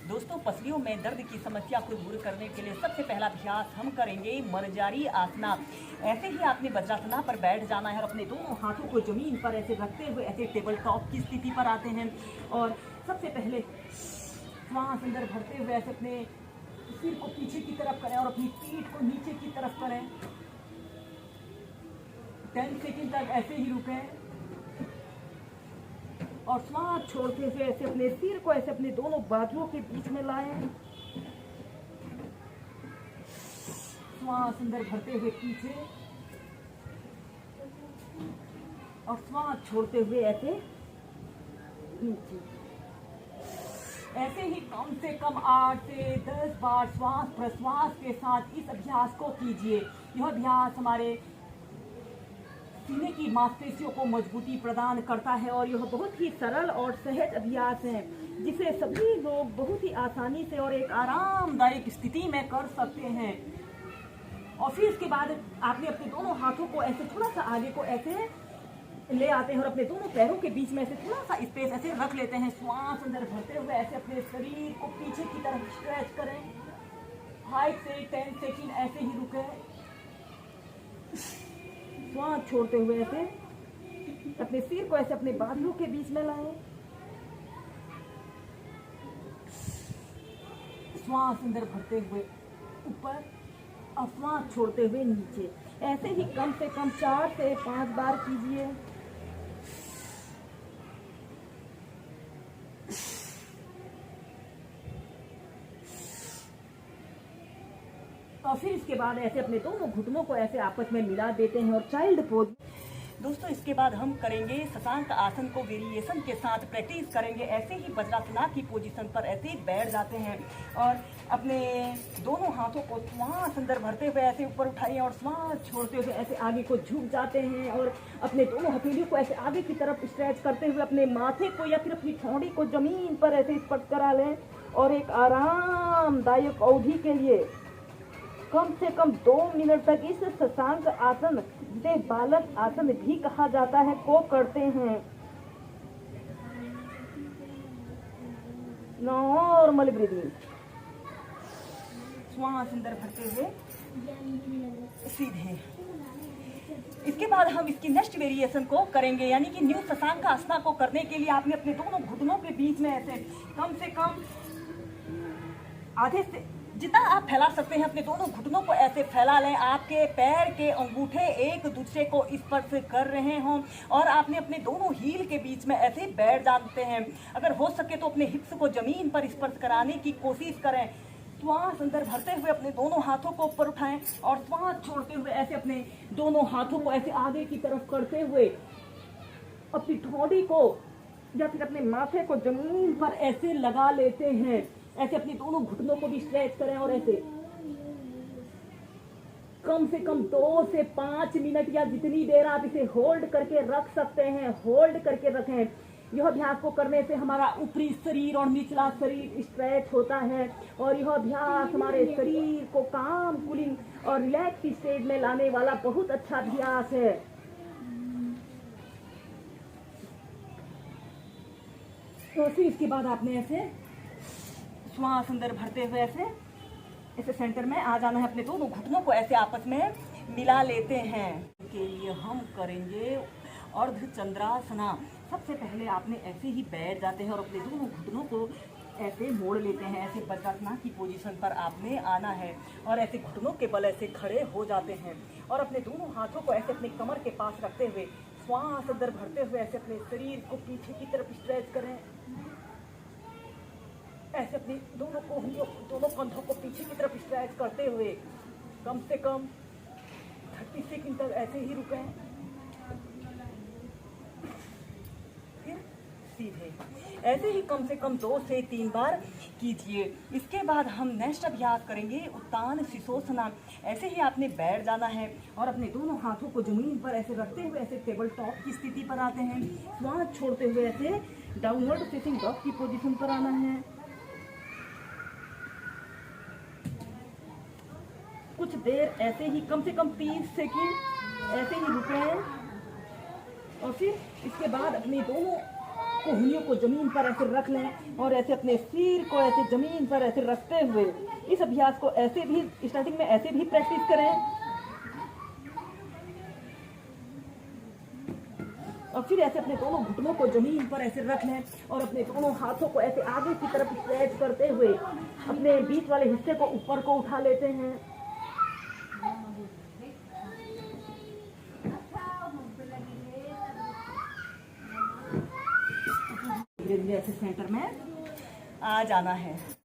दोस्तों, पसलियों में दर्द की समस्या को दूर करने के लिए सबसे पहला अभ्यास हम करेंगे मर्जारी आसना। ऐसे ही आपने वज्रासना पर बैठ जाना है और अपने दोनों हाथों को जमीन पर ऐसे रखते हुए ऐसे टेबल टॉप की स्थिति पर आते हैं। और सबसे पहले श्वास अंदर भरते हुए ऐसे अपने सिर को पीछे की तरफ करें और अपनी पीठ को नीचे की तरफ करें। 10 सेकंड तक ऐसे ही रुकें और श्वास छोड़ते हुए ऐसे अपने सिर को ऐसे अपने दोनों बाजुओं के बीच में लाएं। श्वास अंदर भरते हुए पीछे और श्वास छोड़ते हुए ऐसे नीचे। ऐसे ही कम से कम 8 से 10 बार श्वास प्रश्वास के साथ इस अभ्यास को कीजिए। यह अभ्यास हमारे सीने की मांसपेशियों को मजबूती प्रदान करता है और यह बहुत ही सरल और सहज अभ्यास है जिसे सभी लोग बहुत ही आसानी से और एक आरामदायक स्थिति में कर सकते हैं। और फिर इसके बाद आपने अपने दोनों हाथों को ऐसे थोड़ा सा आगे को ऐसे ले आते हैं और अपने दोनों पैरों के बीच में ऐसे थोड़ा सा स्पेस ऐसे रख लेते हैं। श्वास अंदर भरते हुए ऐसे अपने शरीर को पीछे की तरफ स्ट्रेच करें। 5 से 10 सेकंड ऐसे ही रुके। श्वास छोड़ते हुए ऐसे अपने सिर को ऐसे अपने बाजुओं के बीच में लाएं। श्वास अंदर भरते हुए ऊपर और श्वास छोड़ते हुए नीचे। ऐसे ही कम से कम 4 से 5 बार कीजिए। और फिर इसके बाद ऐसे अपने दोनों घुटनों को ऐसे आपस में मिला देते हैं और चाइल्ड पोज। दोस्तों, इसके बाद हम करेंगे शशांक आसन को वेरिएशन के साथ प्रैक्टिस करेंगे। ऐसे ही वज्रासना की पोजीशन पर ऐसे ही बैठ जाते हैं और अपने दोनों हाथों को श्वास अंदर भरते हुए ऐसे ऊपर उठाइए और श्वास छोड़ते हुए ऐसे आगे को झुक जाते हैं और अपने दोनों हथेलियों को ऐसे आगे की तरफ स्ट्रेच करते हुए अपने माथे को या फिर अपनी ठोड़ी को जमीन पर ऐसे स्पर्श करा लें और एक आरामदायक अवधि के लिए कम से कम 2 मिनट तक इस शशांक आसन, जिसे बालक आसन भी कहा जाता है, को करते हैं। Normal breathing. श्वास अंदर भरते हुए सीधे। इसके बाद हम इसकी नेक्स्ट वेरिएशन को करेंगे, यानी कि न्यू शशांक आसना को करने के लिए आपने अपने दोनों घुटनों के बीच में ऐसे कम से कम आधे से जितना आप फैला सकते हैं अपने दोनों घुटनों को ऐसे फैला लें। आपके पैर के अंगूठे एक दूसरे को स्पर्श कर रहे हों और आपने अपने दोनों हील के बीच में ऐसे बैठ जाते हैं। अगर हो सके तो अपने हिप्स को जमीन पर स्पर्श कराने की कोशिश करें। श्वास अंदर भरते हुए अपने दोनों हाथों को ऊपर उठाएं और श्वास छोड़ते हुए ऐसे अपने दोनों हाथों को ऐसे आगे की तरफ करते हुए अपनी ठोड़ी को या फिर अपने माथे को जमीन पर ऐसे लगा लेते हैं। ऐसे अपनी दोनों घुटनों को भी स्ट्रेच करें और ऐसे कम से कम 2 से 5 मिनट या जितनी देर आप इसे होल्ड करके रख सकते हैं, होल्ड करके रखें। यह अभ्यास को करने से हमारा ऊपरी शरीर और निचला शरीर स्ट्रेच होता है और यह अभ्यास हमारे शरीर को काम, कूलिंग और रिलैक्स स्टेज में लाने वाला बहुत अच्छा अभ्यास है। तो फिर इसके बाद आपने ऐसे श्वास अंदर भरते हुए ऐसे सेंटर में आ जाना है। अपने दोनों घुटनों को ऐसे आपस में मिला लेते हैं। के लिए हम करेंगे अर्धचंद्रासना। सबसे पहले आपने ऐसे ही बैठ जाते हैं और अपने दोनों घुटनों को ऐसे मोड़ लेते हैं। ऐसे वज्रासना की पोजीशन पर आपने आना है और ऐसे घुटनों के बल ऐसे खड़े हो जाते हैं और अपने दोनों हाथों को ऐसे अपने कमर के पास रखते हुए श्वास अंदर भरते हुए ऐसे अपने शरीर को पीछे की तरफ स्ट्रेच करें। ऐसे अपनी दोनों कंधों को पीछे की तरफ स्ट्रेच करते हुए कम से कम 30 सेकंड तक ऐसे ही रुकें। फिर सीधे ऐसे ही कम से कम 2 से 3 बार कीजिए। इसके बाद हम नेक्स्ट अभ्यास करेंगे उत्तान शिशोसना। ऐसे ही आपने बैठ जाना है और अपने दोनों हाथों को जमीन पर ऐसे रखते हुए ऐसे टेबल टॉप की स्थिति पर आते हैं। श्वास छोड़ते हुए ऐसे डाउनवर्ड फेसिंग डॉग की पोजीशन पर आना है। कुछ देर ऐसे ही कम से कम 30 सेकंड ऐसे ही रुके और फिर इसके बाद अपनी दोनों कोहनियों को जमीन पर ऐसे रख लें और ऐसे अपने सिर को ऐसे जमीन पर ऐसे रखते हुए इस अभ्यास को ऐसे भी स्टार्टिंग में ऐसे भी प्रैक्टिस करें और फिर ऐसे अपने दोनों घुटनों को जमीन पर ऐसे रख लें और अपने दोनों हाथों को ऐसे आगे की तरफ स्ट्रेच करते हुए अपने बीच वाले हिस्से को ऊपर को उठा लेते हैं। धीरे धीरे ऐसे सेंटर में आ जाना है।